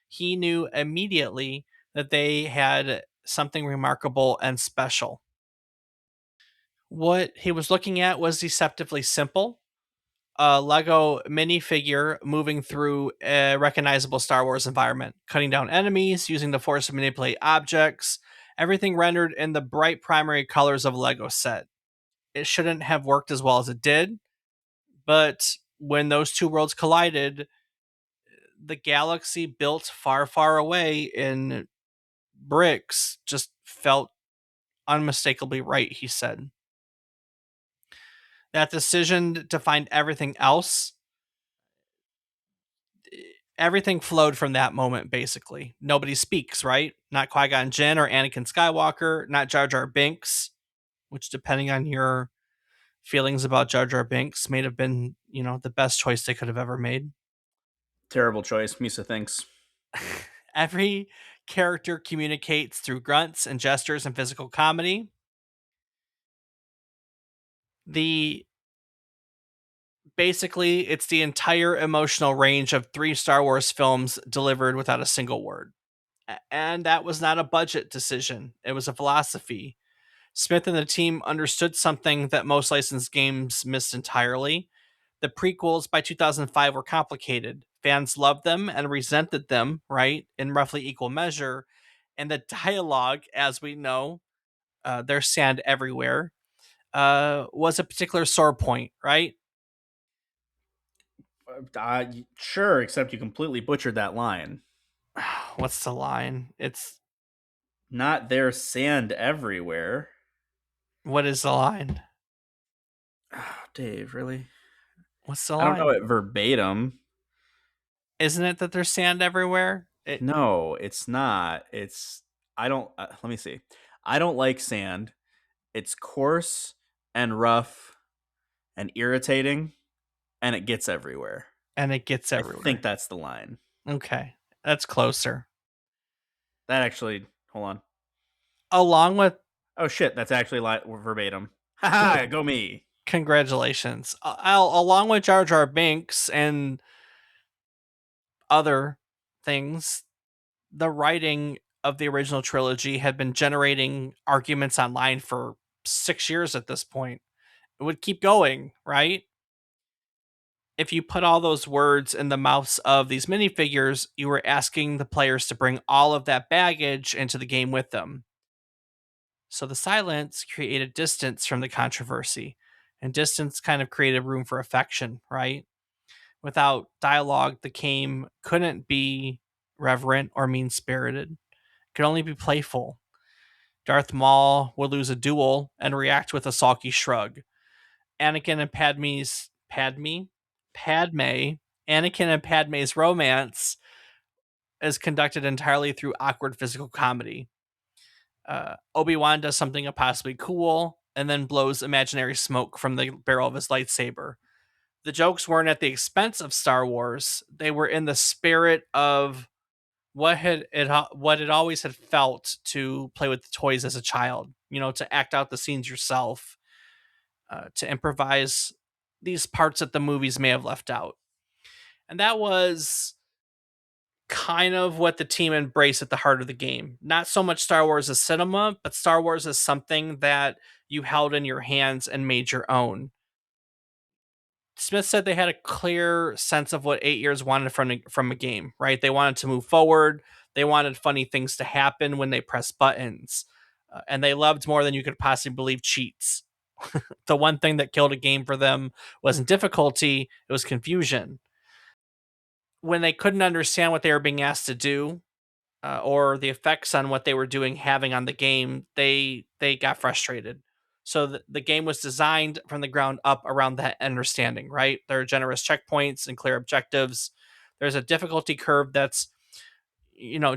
He knew immediately that they had something remarkable and special. What he was looking at was deceptively simple. A Lego minifigure moving through a recognizable Star Wars environment, cutting down enemies, using the Force to manipulate objects, everything rendered in the bright primary colors of a Lego set. It shouldn't have worked as well as it did, but when those two worlds collided, the galaxy built far, far away in bricks just felt unmistakably right, he said. That decision to find everything else everything flowed from that moment, basically. Nobody speaks, right? Not Qui-Gon Jinn or Anakin Skywalker, not Jar Jar Binks, which, depending on your feelings about Jar Jar Binks, may have been, the best choice they could have ever made. Terrible choice, Misa thinks. Every character communicates through grunts and gestures and physical comedy. The Basically, it's the entire emotional range of 3 Star Wars films delivered without a single word. And that was not a budget decision. It was a philosophy. Smith and the team understood something that most licensed games missed entirely. The prequels by 2005 were complicated. Fans loved them and resented them, right, in roughly equal measure. And the dialogue, as we know, there's sand everywhere, was a particular sore point, right? Sure, except you completely butchered that line. What's the line? Not their sand everywhere. What is the line? Oh, Dave, really? What's the I don't know line? it verbatim. Isn't it that there's sand everywhere? No, it's not. I don't, let me see. I don't like sand. It's coarse and rough and irritating, and it gets everywhere. And it gets I think everywhere. that's the line. Okay, that's closer. That actually, hold on. Along with Oh shit, that's actually verbatim. Haha, go me. congratulations. Along with Jar Jar Binks and other things, the writing of the original trilogy had been generating arguments online for 6 years at this point. It would keep going, right? If you put all those words in the mouths of these minifigures, you were asking the players to bring all of that baggage into the game with them. So the silence created distance from the controversy, and distance kind of created room for affection, right? Without dialogue, the game couldn't be reverent or mean spirited. It could only be playful. Darth Maul would lose a duel and react with a sulky shrug. Anakin and Padme, Anakin and Padme's romance is conducted entirely through awkward physical comedy. Obi-Wan does something impossibly cool and then blows imaginary smoke from the barrel of his lightsaber. The jokes weren't at the expense of Star Wars. They were in the spirit of what it always had felt to play with the toys as a child. To act out the scenes yourself, to improvise these parts that the movies may have left out. And that was kind of what the team embraced at the heart of the game. Not so much Star Wars as cinema, but Star Wars as something that you held in your hands and made your own. Smith said they had a clear sense of what 8 years wanted from a game, right? They wanted to move forward. They wanted funny things to happen when they press buttons. And they loved more than you could possibly believe cheats. The one thing that killed a game for them wasn't difficulty, it was confusion. When they couldn't understand what they were being asked to do, or the effects on what they were doing having on the game, they got frustrated. So the game was designed from the ground up around that understanding, right? There are generous checkpoints and clear objectives. There's a difficulty curve that's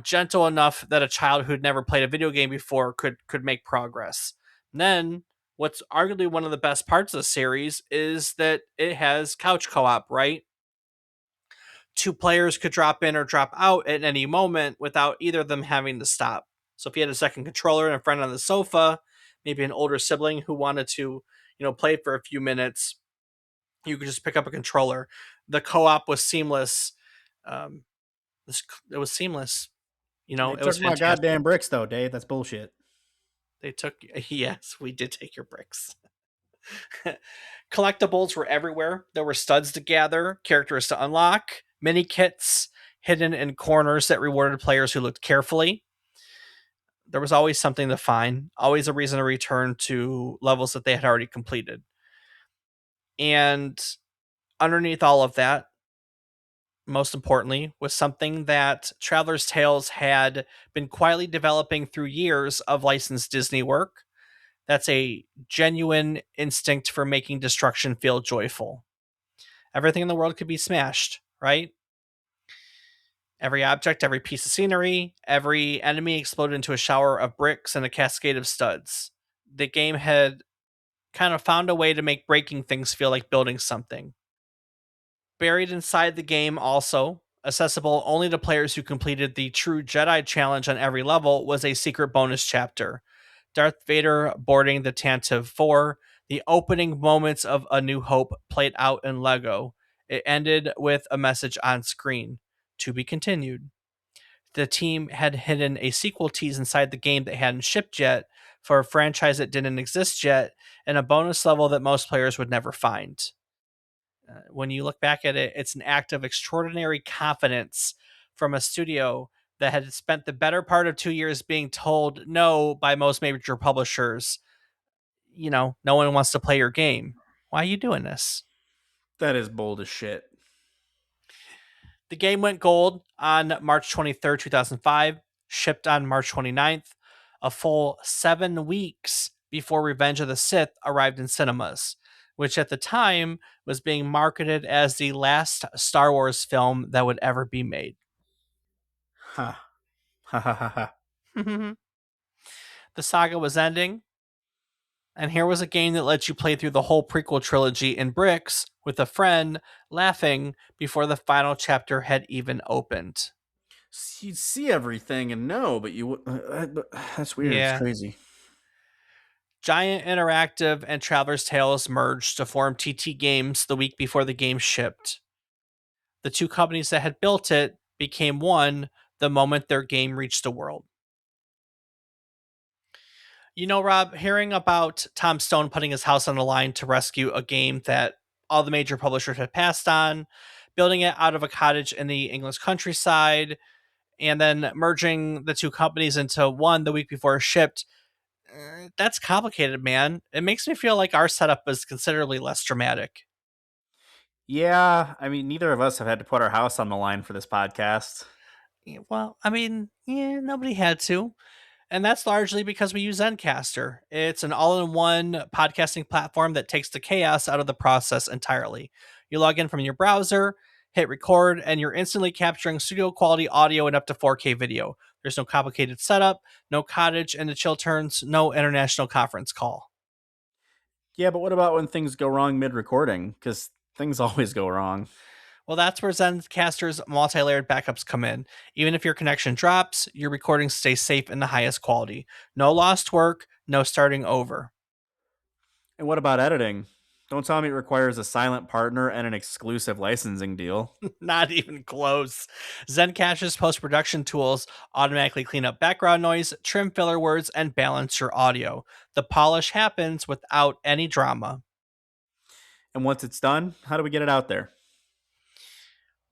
gentle enough that a child who'd never played a video game before could make progress. And then what's arguably one of the best parts of the series is that it has couch co-op, right? Two players could drop in or drop out at any moment without either of them having to stop. So if you had a second controller and a friend on the sofa, maybe an older sibling who wanted to, play for a few minutes, you could just pick up a controller. The co-op was seamless. Um, it was seamless. They It took was my fantastic. goddamn bricks, though, Dave. That's bullshit. They took Yes, we did take your bricks. Collectibles were everywhere. There were studs to gather, characters to unlock, mini kits hidden in corners that rewarded players who looked carefully. There was always something to find, always a reason to return to levels that they had already completed. And underneath all of that, most importantly, was something that Traveler's Tales had been quietly developing through years of licensed Disney work. That's a genuine instinct for making destruction feel joyful. Everything in the world could be smashed, right? Every object, every piece of scenery, every enemy exploded into a shower of bricks and a cascade of studs. The game had kind of found a way to make breaking things feel like building something. Buried inside the game, also, accessible only to players who completed the True Jedi challenge on every level, was a secret bonus chapter. Darth Vader boarding the Tantive 4, the opening moments of A New Hope played out in Lego. It ended with a message on screen: to be continued. The team had hidden a sequel tease inside the game that hadn't shipped yet for a franchise that didn't exist yet, and a bonus level that most players would never find. When you look back at it, it's an act of extraordinary confidence from a studio that had spent the better part of 2 years being told no by most major publishers. No one wants to play your game. Why are you doing this? That is bold as shit. The game went gold on March 23rd, 2005, shipped on March 29th, a full 7 weeks before Revenge of the Sith arrived in cinemas, which at the time was being marketed as the last Star Wars film that would ever be made. Ha. Ha ha ha ha. The saga was ending, and here was a game that let you play through the whole prequel trilogy in bricks with a friend, laughing before the final chapter had even opened. You'd see everything and know, but you would. That's weird. It's Yeah. crazy. Giant Interactive and Traveler's Tales merged to form TT Games the week before the game shipped. The two companies that had built it became one the moment their game reached the world. Rob, hearing about Tom Stone putting his house on the line to rescue a game that all the major publishers had passed on, building it out of a cottage in the English countryside, and then merging the two companies into one the week before it shipped, that's complicated, man. It makes me feel like our setup is considerably less dramatic. Yeah, I mean, neither of us have had to put our house on the line for this podcast. Yeah, well, I mean, yeah, nobody had to. And that's largely because we use Zencaster. It's an all in one podcasting platform that takes the chaos out of the process entirely. You log in from your browser, hit record, and you're instantly capturing studio quality audio and up to 4K video. There's no complicated setup, no cottage and the chill turns, no international conference call. Yeah, but what about when things go wrong mid recording? Because things always go wrong. Well, that's where Zencaster's multi-layered backups come in. Even if your connection drops, your recordings stay safe in the highest quality. No lost work, no starting over. And what about editing? Don't tell me it requires a silent partner and an exclusive licensing deal. Not even close. Zencaster's post-production tools automatically clean up background noise, trim filler words, and balance your audio. The polish happens without any drama. And once it's done, how do we get it out there?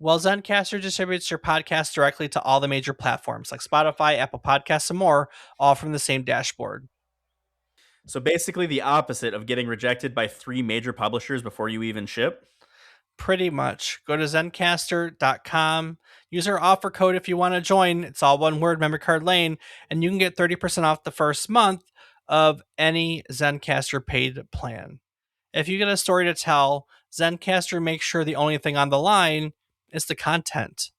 Well, Zencaster distributes your podcast directly to all the major platforms like Spotify, Apple Podcasts, and more, all from the same dashboard. So basically, the opposite of getting rejected by 3 major publishers before you even ship. Pretty much. Go to zencaster.com. Use our offer code if you want to join. It's all one word, memory card lane, and you can get 30% off the first month of any Zencaster paid plan. If you get a story to tell, Zencaster makes sure the only thing on the line is the content.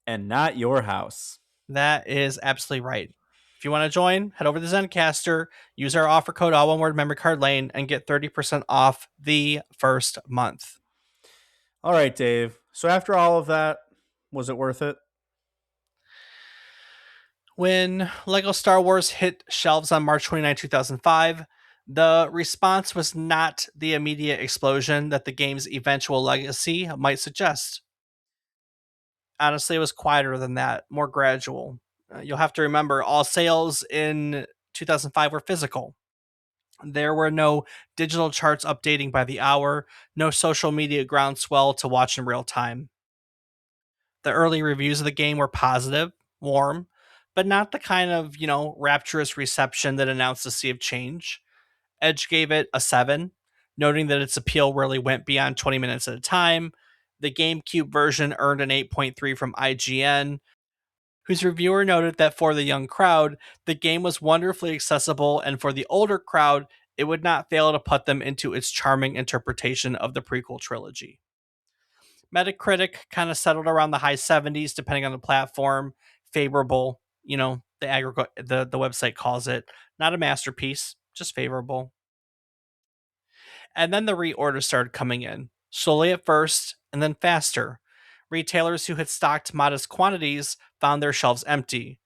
And not your house. That is absolutely right. If you want to join, head over to Zencaster, use our offer code, all one word, memory card lane, and get 30% off the first month. All right, Dave. So after all of that, was it worth it? When LEGO Star Wars hit shelves on March 29, 2005, the response was not the immediate explosion that the game's eventual legacy might suggest. Honestly, it was quieter than that, more gradual. You'll have to remember, all sales in 2005 were physical. There were no digital charts updating by the hour, no social media groundswell to watch in real time. The early reviews of the game were positive, warm, but not the kind of, rapturous reception that announced a sea of change. Edge gave it a 7, noting that its appeal really went beyond 20 minutes at a time. The GameCube version earned an 8.3 from IGN, whose reviewer noted that for the young crowd, the game was wonderfully accessible, and for the older crowd, it would not fail to put them into its charming interpretation of the prequel trilogy. Metacritic kind of settled around the high 70s, depending on the platform. Favorable, the website calls it. Not a masterpiece, just favorable. And then the reorders started coming in, slowly at first, and then faster. Retailers who had stocked modest quantities found their shelves empty.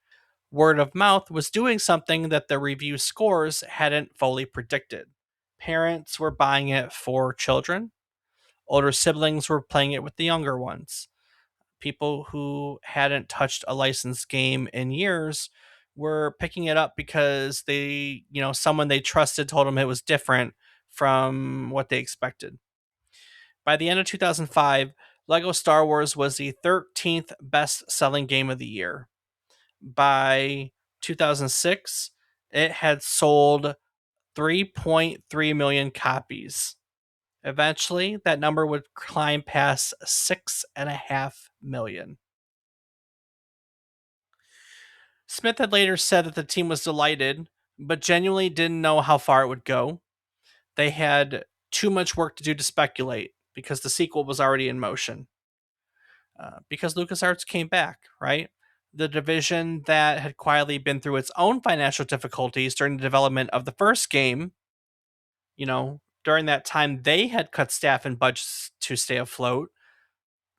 Word of mouth was doing something that the review scores hadn't fully predicted. Parents were buying it for children, older siblings were playing it with the younger ones. People who hadn't touched a licensed game in years were picking it up because someone they trusted told them it was different from what they expected. By the end of 2005, Lego Star Wars was the 13th best selling game of the year. By 2006, it had sold 3.3 million copies. Eventually, that number would climb past 6.5 million. Smith had later said that the team was delighted, but genuinely didn't know how far it would go. They had too much work to do to speculate because the sequel was already in motion. Because LucasArts came back, right? The division that had quietly been through its own financial difficulties during the development of the first game, during that time they had cut staff and budgets to stay afloat,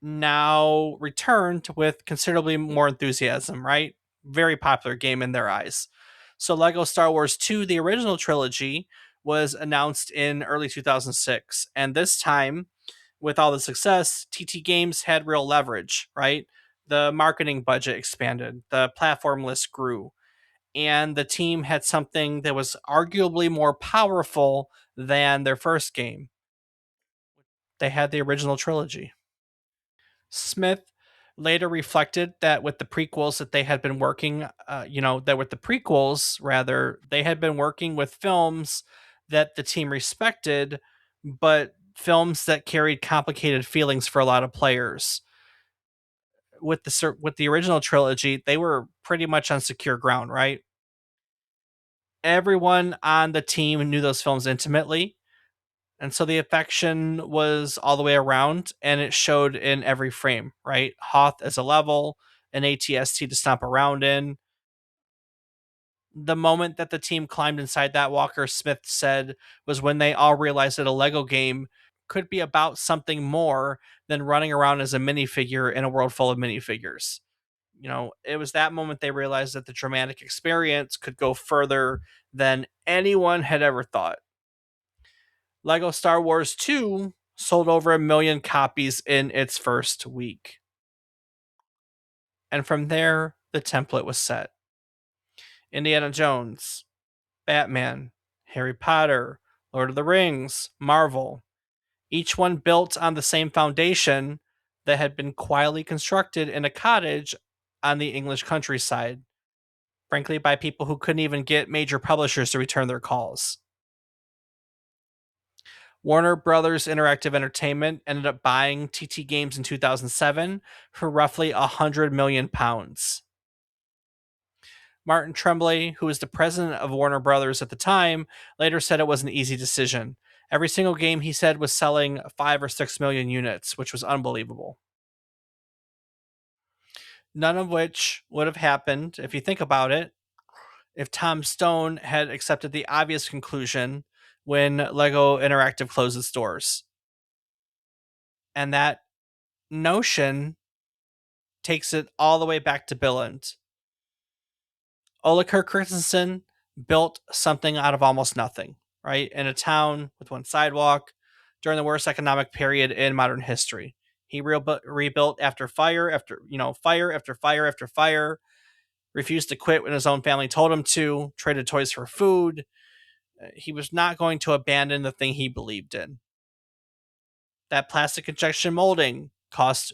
now returned with considerably more enthusiasm, right? Very popular game in their eyes. So Lego Star Wars 2, the original trilogy, was announced in early 2006. And this time, with all the success, TT Games had real leverage, right? The marketing budget expanded, the platform list grew, and the team had something that was arguably more powerful than their first game. They had the original trilogy. Smith later reflected that with the prequels that they had been working, that with the prequels, rather, they had been working with films that the team respected, but films that carried complicated feelings for a lot of players. With the original trilogy, they were pretty much on secure ground, right? Everyone on the team knew those films intimately, and so the affection was all the way around, and it showed in every frame, right? Hoth as a level, an ATST to stomp around in. The moment that the team climbed inside that walker, Smith said, was when they all realized that a Lego game could be about something more than running around as a minifigure in a world full of minifigures. It was that moment they realized that the dramatic experience could go further than anyone had ever thought. Lego Star Wars 2 sold over 1 million copies in its first week. And from there, the template was set. Indiana Jones, Batman, Harry Potter, Lord of the Rings, Marvel, each one built on the same foundation that had been quietly constructed in a cottage on the English countryside, frankly, by people who couldn't even get major publishers to return their calls. Warner Brothers Interactive Entertainment ended up buying TT Games in 2007 for roughly £100 million. Martin Tremblay, who was the president of Warner Brothers at the time, later said it was an easy decision. Every single game, he said, was selling 5 or 6 million units, which was unbelievable. None of which would have happened, if you think about it, if Tom Stone had accepted the obvious conclusion when Lego Interactive closed its doors. And that notion takes it all the way back to Billund. Ole Kirk Christiansen built something out of almost nothing, right? In a town with one sidewalk during the worst economic period in modern history. He rebuilt after fire after fire after fire, refused to quit when his own family told him to, traded toys for food. He was not going to abandon the thing he believed in. That plastic injection molding cost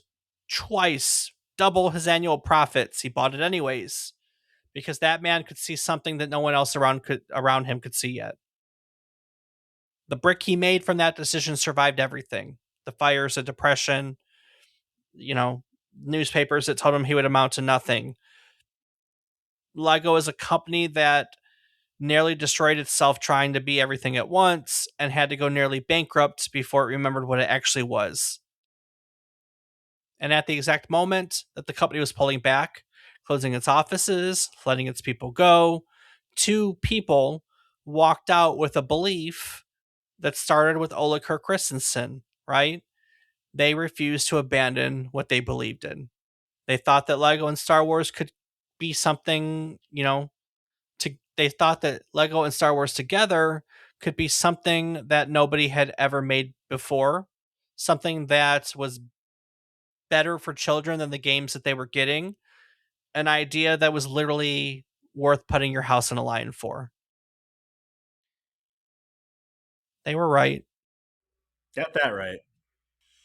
twice double his annual profits. He bought it anyways because that man could see something that no one else around him could see yet. The brick he made from that decision survived everything. The fires, the depression, newspapers that told him he would amount to nothing. Lego is a company that nearly destroyed itself trying to be everything at once and had to go nearly bankrupt before it remembered what it actually was. And at the exact moment that the company was pulling back, closing its offices, letting its people go, two people walked out with a belief that started with Ole Kirk Christiansen, right? They refused to abandon what they believed in. They thought that Lego and Star Wars could be something, they thought that Lego and Star Wars together could be something that nobody had ever made before, something that was better for children than the games that they were getting, an idea that was literally worth putting your house in a line for. They were right. Got that right.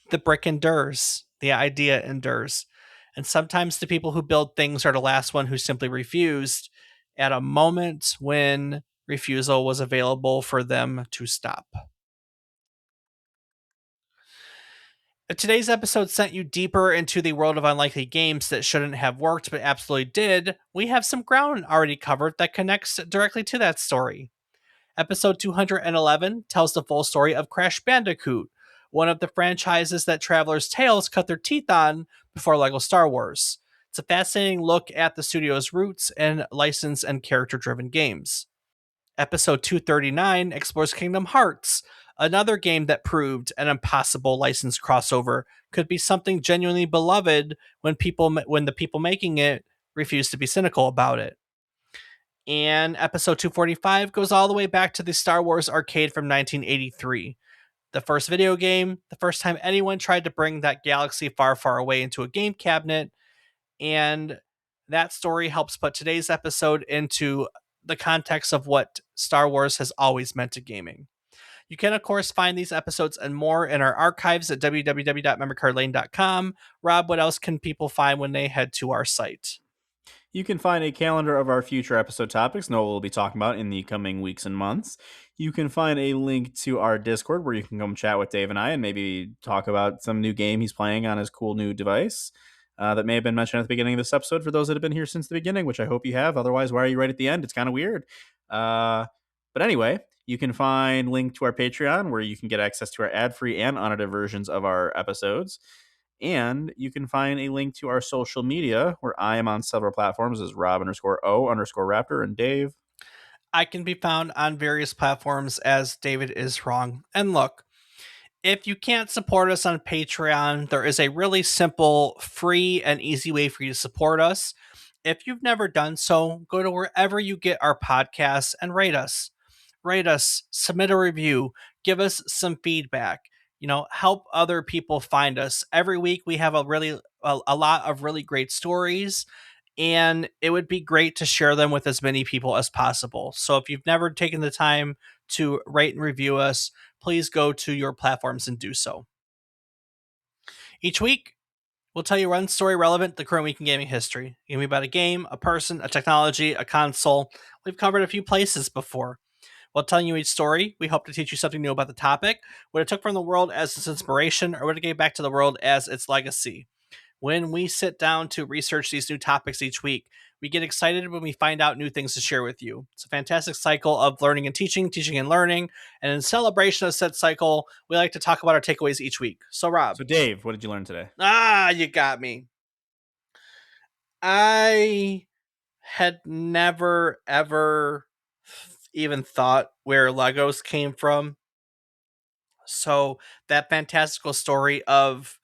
The brick endures, the idea endures. And sometimes the people who build things are the last one who simply refused at a moment when refusal was available for them to stop. If today's episode sent you deeper into the world of unlikely games that shouldn't have worked but absolutely did, we have some ground already covered that connects directly to that story. Episode 211 tells the full story of Crash Bandicoot, one of the franchises that Traveler's Tales cut their teeth on before LEGO Star Wars. It's a fascinating look at the studio's roots in license and character driven games. Episode 239 explores Kingdom Hearts, another game that proved an impossible license crossover could be something genuinely beloved when the people making it refuse to be cynical about it. And episode 245 goes all the way back to the Star Wars arcade from 1983. The first video game, the first time anyone tried to bring that galaxy far, far away into a game cabinet. And that story helps put today's episode into the context of what Star Wars has always meant to gaming. You can, of course, find these episodes and more in our archives at www.memorycardlane.com. Rob, what else can people find when they head to our site? You can find a calendar of our future episode topics and what we'll be talking about in the coming weeks and months. You can find a link to our Discord where you can come chat with Dave and I and maybe talk about some new game he's playing on his cool new device that may have been mentioned at the beginning of this episode for those that have been here since the beginning, which I hope you have. Otherwise, why are you right at the end? It's kind of weird. But anyway, you can find link to our Patreon where you can get access to our ad-free and unedited versions of our episodes. And you can find a link to our social media where I am on several platforms as Rob_O_Raptor and Dave. I can be found on various platforms as David is wrong. And look, if you can't support us on Patreon, there is a really simple, free, and easy way for you to support us. If you've never done so, go to wherever you get our podcasts and rate us. Rate us, submit a review, give us some feedback. Help other people find us. Every week we have a lot of really great stories, and it would be great to share them with as many people as possible. So if you've never taken the time to rate and review us, please go to your platforms and do so. Each week, we'll tell you one story relevant to the current week in gaming history. It can be about a game, a person, a technology, a console. We've covered a few places before. While telling you each story, we hope to teach you something new about the topic, what it took from the world as its inspiration, or what it gave back to the world as its legacy. When we sit down to research these new topics each week, we get excited when we find out new things to share with you. It's a fantastic cycle of learning and teaching, teaching and learning. And in celebration of said cycle, we like to talk about our takeaways each week. So, Rob. So, Dave, what did you learn today? You got me. I had never, ever even thought where Legos came from. So that fantastical story of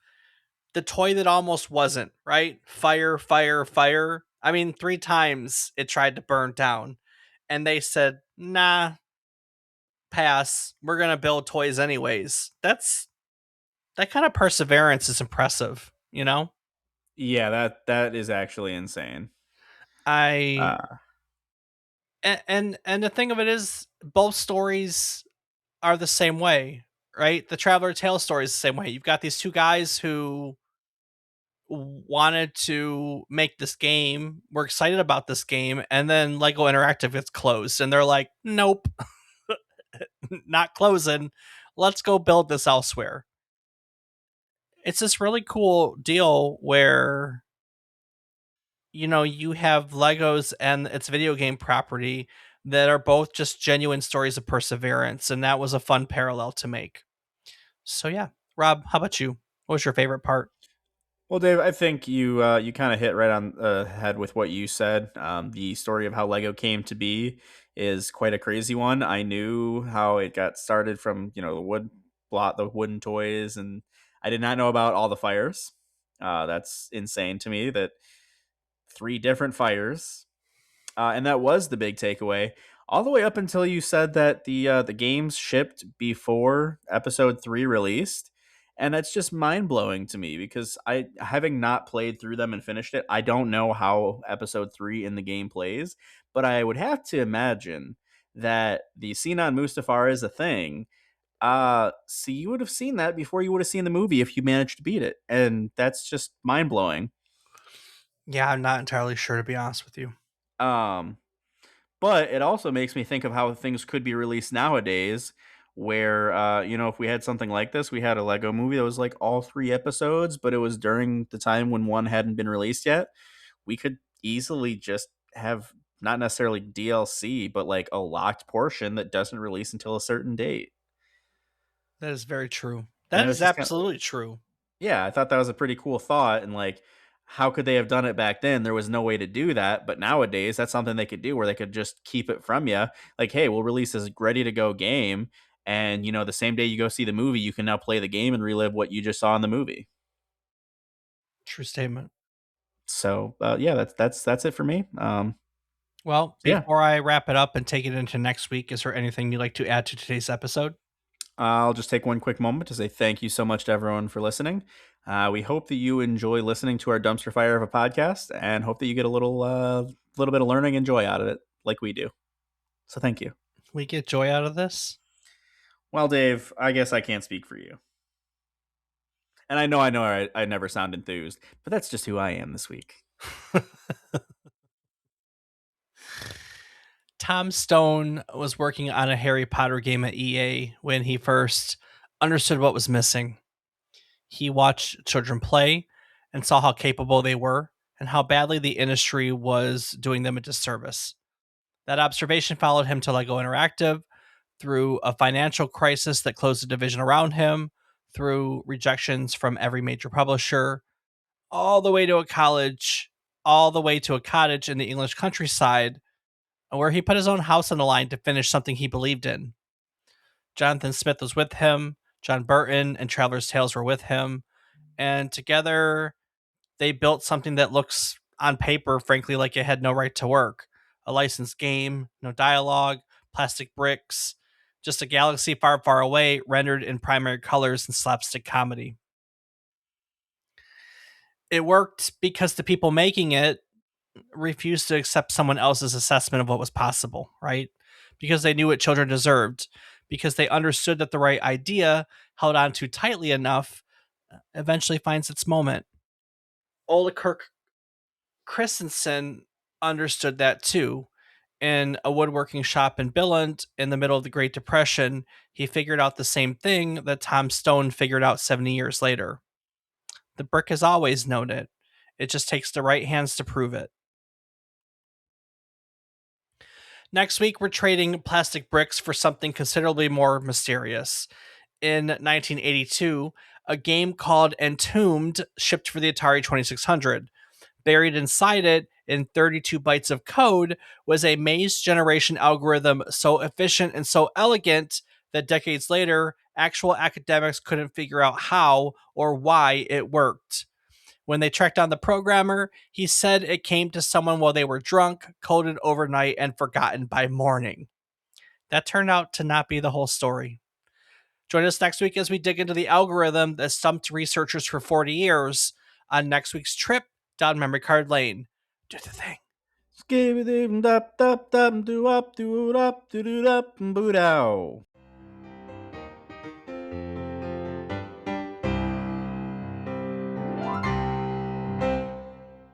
the toy that almost wasn't, right? Fire, fire, fire. I mean, 3 times it tried to burn down. And they said, nah, pass. We're going to build toys anyways. That kind of perseverance is impressive, Yeah, that is actually insane. I and the thing of it is both stories are the same way, right? The Traveler Tale story is the same way. You've got these two guys who wanted to make this game, were excited about this game, and then Lego Interactive gets closed, and they're like, nope, not closing. Let's go build this elsewhere. It's this really cool deal where you have Legos and its video game property that are both just genuine stories of perseverance, and that was a fun parallel to make. So yeah, Rob, how about you? What was your favorite part? Well, Dave, I think you kind of hit right on the head with what you said. The story of how Lego came to be is quite a crazy one. I knew how it got started from the wood blot, the wooden toys, and I did not know about all the fires. That's insane to me that three different fires, and that was the big takeaway. All the way up until you said that the games shipped before Episode 3 released, and that's just mind blowing to me because I, having not played through them and finished it, I don't know how Episode 3 in the game plays, but I would have to imagine that the Sinan Mustafar is a thing. So you would have seen that before you would have seen the movie if you managed to beat it, and that's just mind blowing. Yeah, I'm not entirely sure, to be honest with you. Um, But it also makes me think of how things could be released nowadays, where if we had something like this, we had a Lego movie that was like all three episodes, but it was during the time when one hadn't been released yet. We could easily just have not necessarily DLC, but like a locked portion that doesn't release until a certain date. That is very true. And That it was is just kind of absolutely true. yeah, I thought that was a pretty cool thought. And like, how could they have done it back then? There was no way to do that. But nowadays, that's something they could do where they could just keep it from you. Like, hey, we'll release this ready to go game. And, the same day you go see the movie, you can now play the game and relive what you just saw in the movie. True statement. So, yeah, that's it for me. Well, So yeah, before I wrap it up and take it into next week, is there anything you'd like to add to today's episode? I'll just take one quick moment to say thank you so much to everyone for listening. We hope that you enjoy listening to our dumpster fire of a podcast, and hope that you get a little bit of learning and joy out of it, like we do. So thank you. We get joy out of this? Well, Dave, I guess I can't speak for you, and I never sound enthused, but that's just who I am this week. Tom Stone was working on a Harry Potter game at EA when he first understood what was missing. He watched children play and saw how capable they were and how badly the industry was doing them a disservice. That observation followed him to Lego Interactive, through a financial crisis that closed the division around him, through rejections from every major publisher, all the way to a college, all the way to a cottage in the English countryside, where he put his own house on the line to finish something he believed in. Jonathan Smith was with him, John Burton and Traveler's Tales were with him, and together they built something that looks on paper, frankly, like it had no right to work. A licensed game, no dialogue, plastic bricks, just a galaxy far, far away, rendered in primary colors and slapstick comedy. It worked because the people making it refused to accept someone else's assessment of what was possible, right? Because they knew what children deserved, because they understood that the right idea, held on too tightly enough, eventually finds its moment. Ole Kirk Christiansen understood that too. In a woodworking shop in Billund in the middle of the Great Depression, he figured out the same thing that Tom Stone figured out 70 years later. The brick has always known it. It just takes the right hands to prove it. Next week, we're trading plastic bricks for something considerably more mysterious. In 1982, a game called Entombed shipped for the Atari 2600. Buried inside it, in 32 bytes of code, was a maze generation algorithm so efficient and so elegant that decades later, actual academics couldn't figure out how or why it worked. When they tracked down the programmer, he said it came to someone while they were drunk, coded overnight, and forgotten by morning. That turned out to not be the whole story. Join us next week as we dig into the algorithm that stumped researchers for 40 years on next week's trip down memory card lane. Do the thing. Skibidi dap dap dap do up do up do do up do